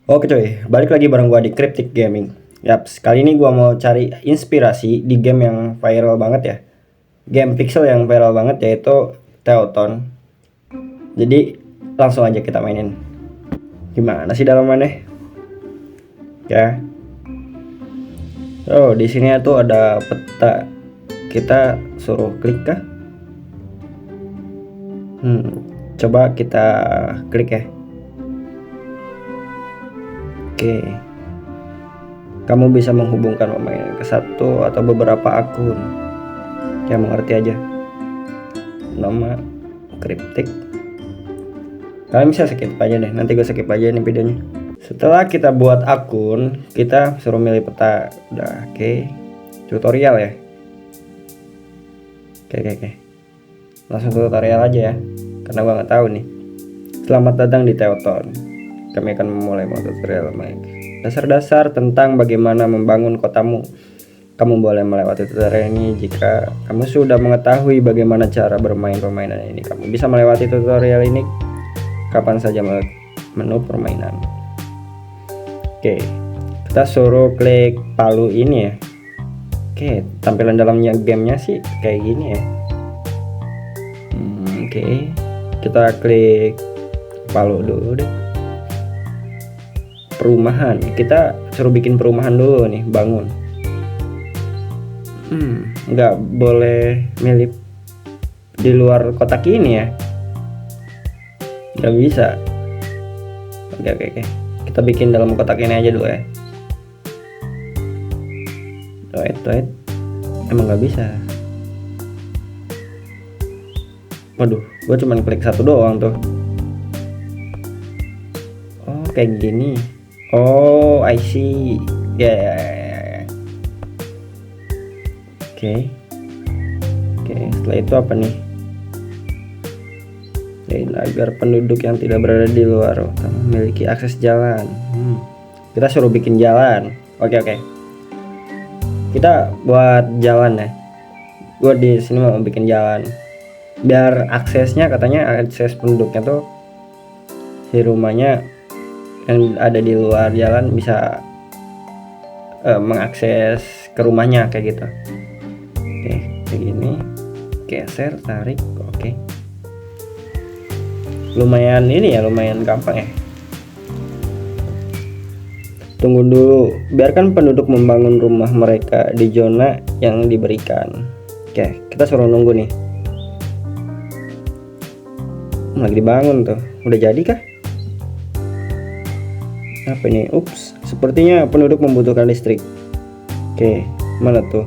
Oke cuy, balik lagi bareng gua di Cryptic Gaming. Yaps, kali ini gua mau cari inspirasi di game yang viral banget ya. Game pixel yang viral banget yaitu Teoton. Jadi langsung aja kita mainin. Gimana sih dalamannya? Ya. Oh, di sini tuh ada peta. Kita suruh klik kah? Coba kita klik ya. Oke. Kamu bisa menghubungkan pemain ke satu atau beberapa akun. Ya mengerti aja. Nama Cryptic. Kalian bisa skip aja deh, nanti gue skip aja nih videonya. Setelah kita buat akun, kita suruh milih peta. Udah, oke. Tutorial ya. Oke. Langsung tutorial aja ya, karena gua nggak tahu nih. Selamat datang di Teoton. Kami akan memulai tutorial main dasar-dasar tentang bagaimana membangun kotamu. Kamu boleh melewati tutorial ini jika kamu sudah mengetahui bagaimana cara bermain permainan ini. Kamu bisa melewati tutorial ini kapan saja menu permainan. Oke, kita suruh klik palu ini ya. Oke, tampilan dalamnya gamenya sih kayak gini ya. Oke, kita klik palu dulu deh. Perumahan, kita suruh bikin perumahan dulu nih, bangun. Nggak boleh milih di luar kotak ini ya, nggak bisa. Oke, kita bikin dalam kotak ini aja dulu ya. Wait, emang nggak bisa. Waduh, gue cuman klik satu doang tuh. Oh, kayak gini. Oh, I see. Ya. Oke, setelah itu apa nih? Agar penduduk yang tidak berada di luar memiliki akses jalan. Kita suruh bikin jalan. Oke. Kita buat jalan ya. Gue di sini mau bikin jalan. Biar aksesnya, katanya akses penduduknya tuh si rumahnya yang ada di luar jalan bisa mengakses ke rumahnya kayak gitu. Oke, kayak gini. Geser, tarik. Oke. Lumayan ini ya, lumayan gampang ya. Tunggu dulu, biarkan penduduk membangun rumah mereka di zona yang diberikan. Oke, kita suruh nunggu nih. Lagi dibangun tuh. Udah jadi kah? Apa ini? Ups, sepertinya penduduk membutuhkan listrik. Oke, mana tuh?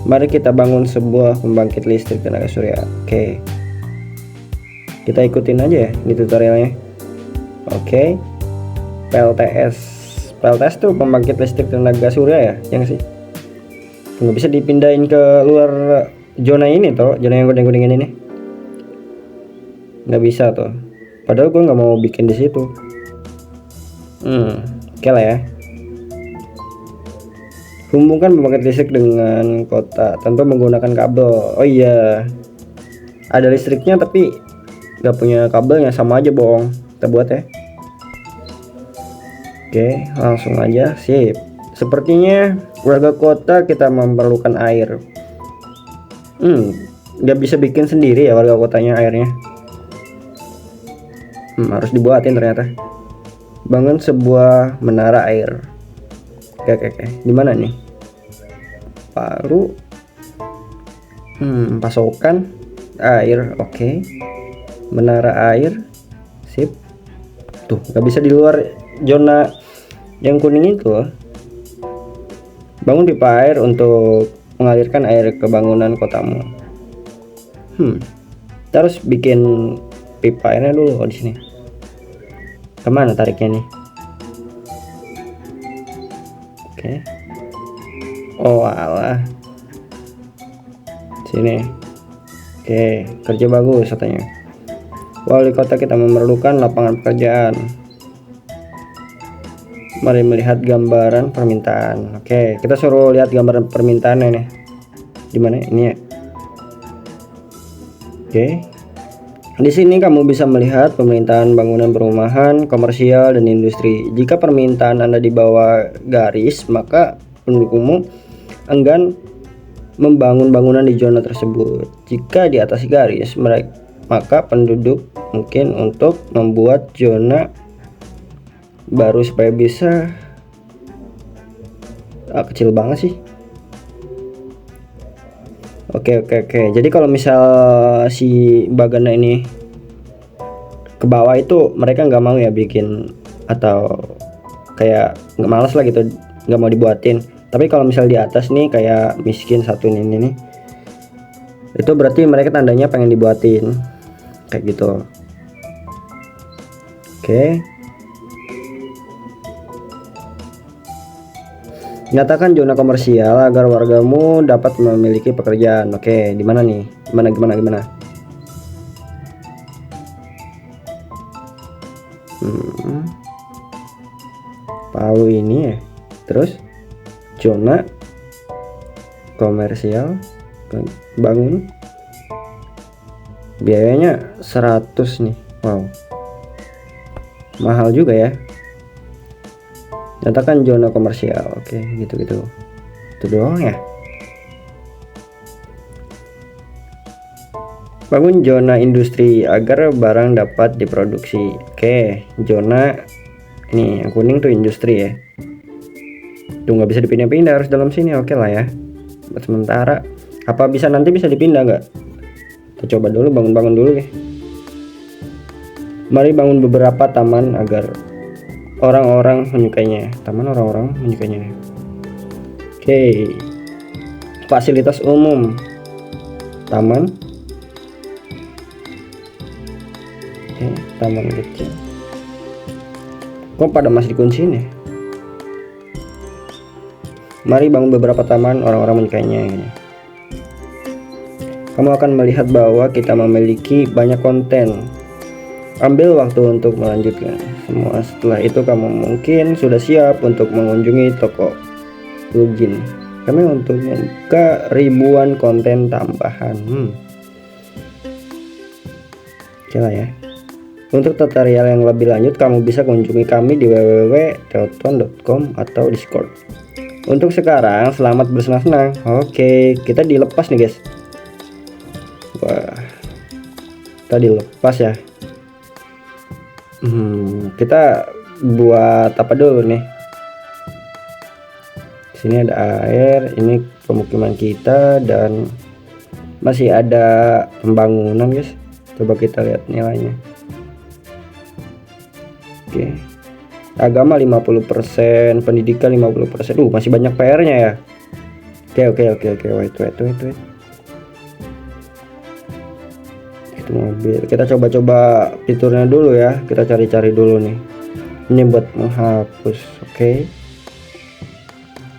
Mari kita bangun sebuah pembangkit listrik tenaga surya. Oke, kita ikutin aja ya di tutorialnya. Oke. PLTS tuh pembangkit listrik tenaga surya ya, yang sih nggak bisa dipindahin ke luar zona ini tuh, zona yang kuning-kuning ini nih, nggak bisa tuh, padahal gue nggak mau bikin di situ. Oke lah ya. Hubungkan pembangkit listrik dengan kota tanpa menggunakan kabel. Oh iya, ada listriknya tapi nggak punya kabelnya, sama aja bohong. Kita buat ya. Oke, langsung aja. Sip. Sepertinya warga kota kita memerlukan air. Nggak bisa bikin sendiri ya warga kotanya airnya. Harus dibuatin ternyata. Bangun sebuah menara air. Oke. Di mana nih? Palu. Pasokan air. Oke. Menara air. Sip. Tuh, nggak bisa di luar zona yang kuning itu. Bangun pipa air untuk mengalirkan air ke bangunan kotamu. Kita harus bikin pipa airnya dulu di sini. Kemana tariknya nih? Oke. Oh alah, sini. Oke, kerja bagus katanya. Wali kota kita memerlukan lapangan pekerjaan. Mari melihat gambaran permintaan. Oke, kita suruh lihat gambaran permintaannya nih. Di mana ini ya? Oke. Di sini kamu bisa melihat pemerintahan bangunan perumahan, komersial, dan industri. Jika permintaan Anda di bawah garis, maka pendukungmu enggan membangun bangunan di zona tersebut. Jika di atas garis, maka penduduk mungkin untuk membuat zona baru supaya bisa kecil banget sih. Oke. Jadi kalau misal si Bagana ini ke bawah itu mereka nggak mau ya bikin, atau kayak nggak malas lah gitu, nggak mau dibuatin. Tapi kalau misal di atas nih kayak miskin satu ini nih, itu berarti mereka tandanya pengen dibuatin kayak gitu. Oke. Nyatakan zona komersial agar wargamu dapat memiliki pekerjaan. Oke, di mana nih? Gimana? Palu ini ya. Terus zona komersial bangun. Biayanya 100 nih. Wow. Mahal juga ya. Nyatakan zona komersial. Oke, gitu. Itu doang ya. Bangun zona industri agar barang dapat diproduksi. Oke, zona ini yang kuning tuh industri ya. Tuh nggak bisa dipindah-pindah, harus dalam sini. Oke lah ya. Buat sementara. Apa nanti bisa dipindah nggak? Kita coba dulu, bangun dulu ya. Mari bangun beberapa taman agar orang-orang menyukainya. Oke. Fasilitas umum, taman. Oke, taman kecil. Kok pada masih dikunci nih? Mari bangun beberapa taman, orang-orang menyukainya. Kamu akan melihat bahwa kita memiliki banyak konten. Ambil waktu untuk melanjutkan semua. Setelah itu kamu mungkin sudah siap untuk mengunjungi toko plugin kami untuk membuka ribuan konten tambahan. Oke lah ya. Untuk tutorial yang lebih lanjut kamu bisa kunjungi kami di www.teoton.com atau Discord. Untuk sekarang selamat bersenang-senang. Oke, kita dilepas nih guys. Wah, kita dilepas ya. Kita buat apa dulu nih? Sini ada air, ini pemukiman kita, dan masih ada pembangunan guys. Coba kita lihat nilainya. Oke. Agama 50%, pendidikan 50%. Masih banyak PR-nya ya. Oke. Wait. Mobil kita coba fiturnya dulu ya, kita cari dulu nih. Ini buat menghapus. Oke.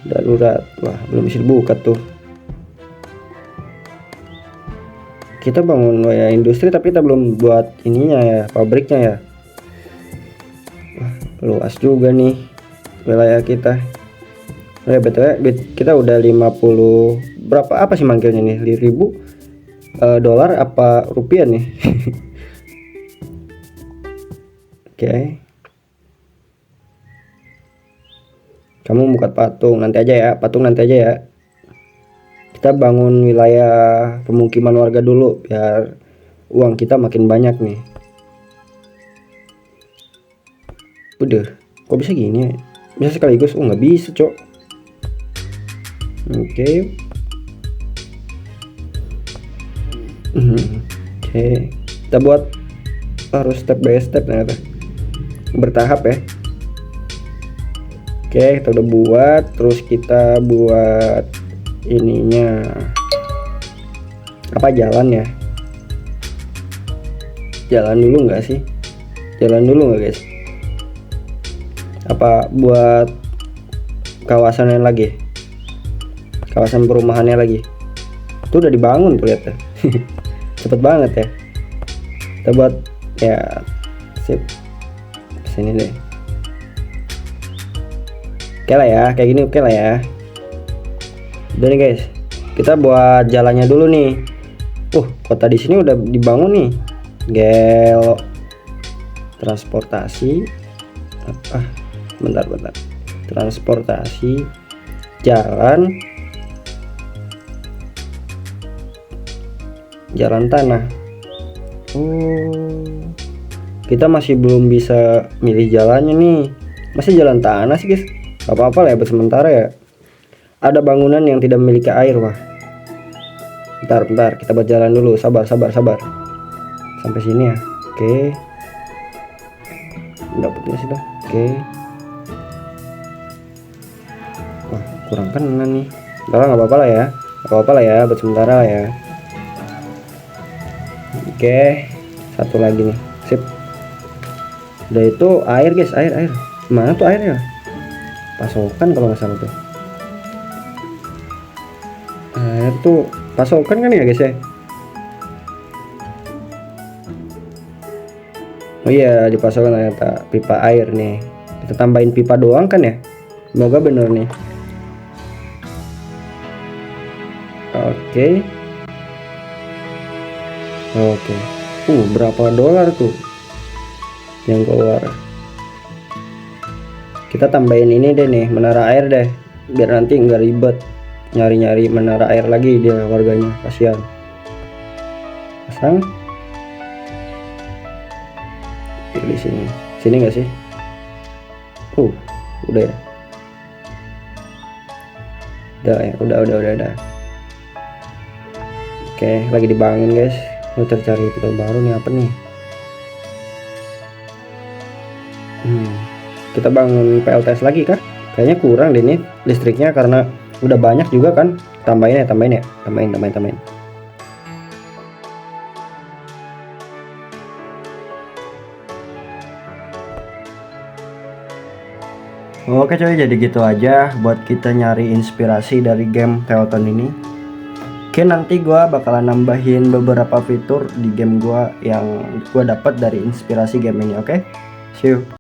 Darurat. Wah, belum bisa dibuka tuh. Kita bangun ya industri tapi kita belum buat ininya ya, pabriknya ya. Wah, luas juga nih wilayah kita. BTW kita udah 50 berapa apa sih manggilnya nih? 1000 dolar apa rupiah nih? Oke. Kamu buka patung nanti aja ya. Kita bangun wilayah pemukiman warga dulu biar uang kita makin banyak nih. Udah, kok bisa gini ya? Bisa sekaligus? Nggak bisa cok. Oke. Oke, kita buat harus step by step ternyata, bertahap ya. Oke, kita udah buat, terus kita buat ininya apa, jalan ya? Jalan dulu nggak sih? Jalan dulu nggak guys? Apa buat kawasannya lagi? Kawasan perumahannya lagi? Itu udah dibangun tuh lihat ya. Cepet banget ya. Kita buat ya, sip, sini deh. Oke lah ya, kayak gini oke lah ya. Udah nih guys, kita buat jalannya dulu nih. Kota di sini udah dibangun nih. Gelo. Transportasi. Bentar. Transportasi. Jalan tanah. Kita masih belum bisa milih jalannya nih. Masih jalan tanah sih guys. Gak apa-apa lah ya buat sementara ya. Ada bangunan yang tidak memiliki air. Wah, bentar kita buat jalan dulu. Sabar. Sampai sini ya. Oke. Dapatnya sih tuh. Oke. Wah, kurang kena nih. Nggak apa-apa lah ya. Buat sementara lah ya. Oke. Satu lagi nih. Sip. Udah itu air guys. Air. Mana tuh airnya? Pasokan kalau nggak salah tuh. Air tuh pasokan kan ya guys ya. Oh iya, dipasokkan ternyata pipa air nih. Kita tambahin pipa doang kan ya. Semoga bener nih. Oke. Berapa dolar tuh yang keluar? Kita tambahin ini deh nih, menara air deh, biar nanti nggak ribet nyari menara air lagi dia warganya, kasihan. Pasang di sini nggak sih? Udah ya. Udah. Oke, lagi dibangun guys. Mau cari fitur baru nih, apa nih? Kita bangun PLTS lagi kah? Kayaknya kurang deh nih listriknya, karena udah banyak juga kan. Tambahin. Oke coy, jadi gitu aja buat kita nyari inspirasi dari game Teoton ini. Oke, nanti gua bakalan nambahin beberapa fitur di game gua yang gua dapat dari inspirasi game ini. Oke, see you.